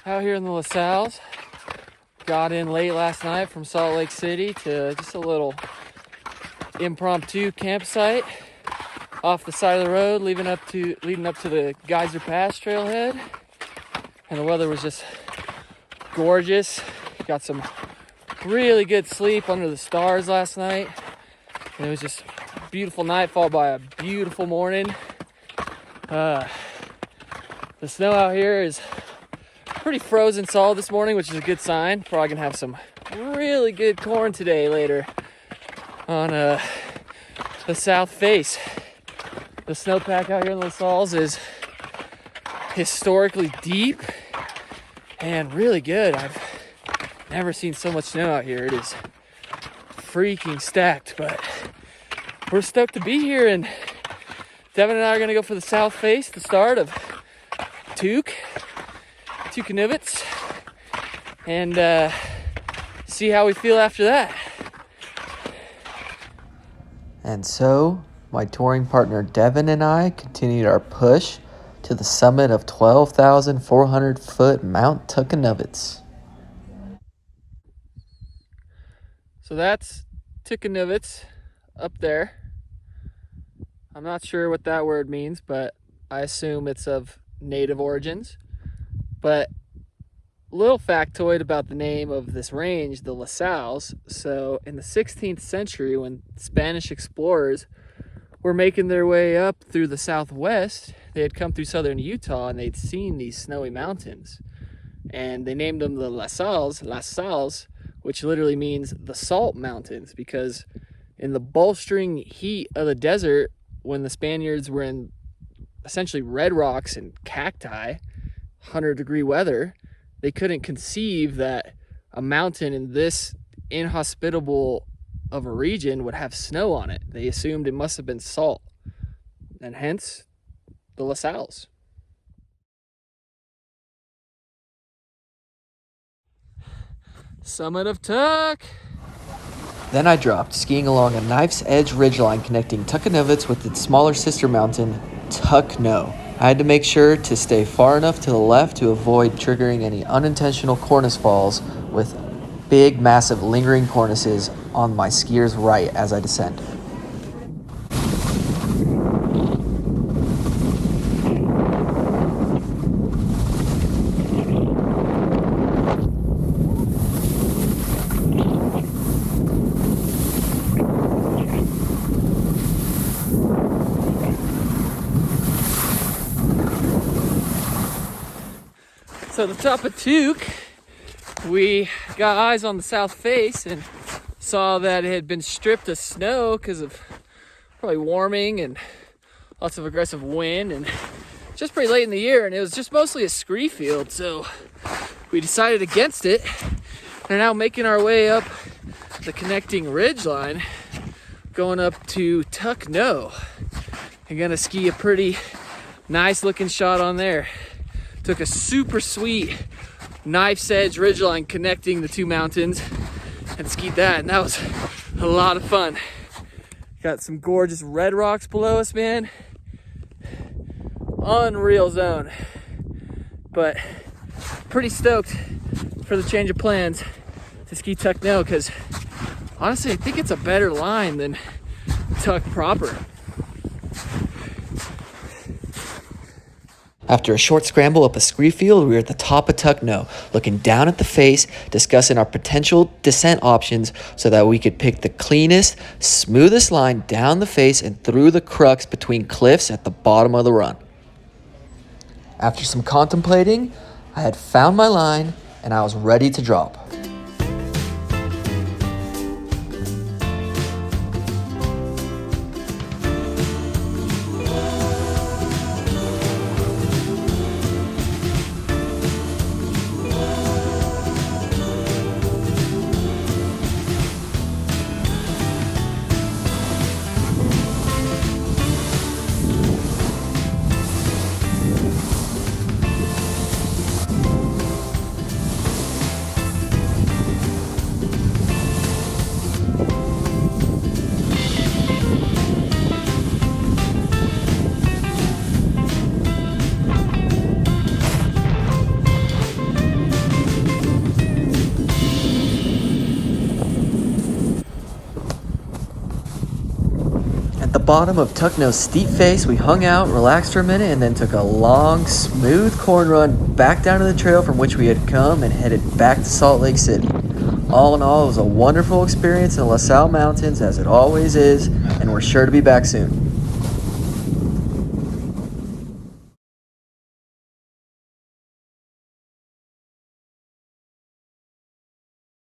Out here in the LaSalle's. Got in late last night from Salt Lake City to just a little impromptu campsite off the side of the road leading up to the Geyser Pass trailhead. And the weather was just gorgeous. Got some really good sleep under the stars last night. And it was just a beautiful night followed by a beautiful morning. The snow out here is pretty frozen solid this morning, which is a good sign. Probably gonna have some really good corn today later on the south face. The snowpack out here in LaSalle's is historically deep and really good. I've never seen so much snow out here. It is freaking stacked, but we're stoked to be here, and Devin and I are gonna go for the south face, the start of Tukanibitz, and see how we feel after that. And so, my touring partner Devin and I continued our push to the summit of 12,400 foot Mount Tukanibitz. So that's Tukanibitz up there. I'm not sure what that word means, but I assume it's of native origins. But a little factoid about the name of this range, the LaSalle's. So in the 16th century, when Spanish explorers were making their way up through the Southwest, they had come through southern Utah and they'd seen these snowy mountains. And they named them the LaSalle's, which literally means the salt mountains, because in the bolstering heat of the desert, when the Spaniards were in essentially red rocks and cacti, 100-degree weather, they couldn't conceive that a mountain in this inhospitable of a region would have snow on it. They assumed it must have been salt, and hence the LaSalle's. Summit of Tuck. Then I dropped, skiing along a knife's edge ridgeline connecting Tukanibitz with its smaller sister mountain, Tuckno. I had to make sure to stay far enough to the left to avoid triggering any unintentional cornice falls with big, massive, lingering cornices on my skier's right as I descend. So the top of Tuk, we got eyes on the south face and saw that it had been stripped of snow because of probably warming and lots of aggressive wind, and just pretty late in the year, and it was just mostly a scree field. So we decided against it and are now making our way up the connecting ridge line, going up to Tuckno. I'm gonna ski a pretty nice looking shot on there. Took a super sweet knife's edge ridgeline connecting the two mountains and skied that, and that was a lot of fun. Got some gorgeous red rocks below us, man. Unreal zone. But pretty stoked for the change of plans to ski Tuckno, because honestly I think it's a better line than Tuck proper. After a short scramble up a scree field, we were at the top of Tuckno, looking down at the face, discussing our potential descent options so that we could pick the cleanest, smoothest line down the face and through the crux between cliffs at the bottom of the run. After some contemplating, I had found my line and I was ready to drop. bottom of Tucknow's steep face, we hung out, relaxed for a minute, and then took a long, smooth corn run back down to the trail from which we had come and headed back to Salt Lake City. All in all, it was a wonderful experience in the La Salle Mountains, as it always is, and we're sure to be back soon.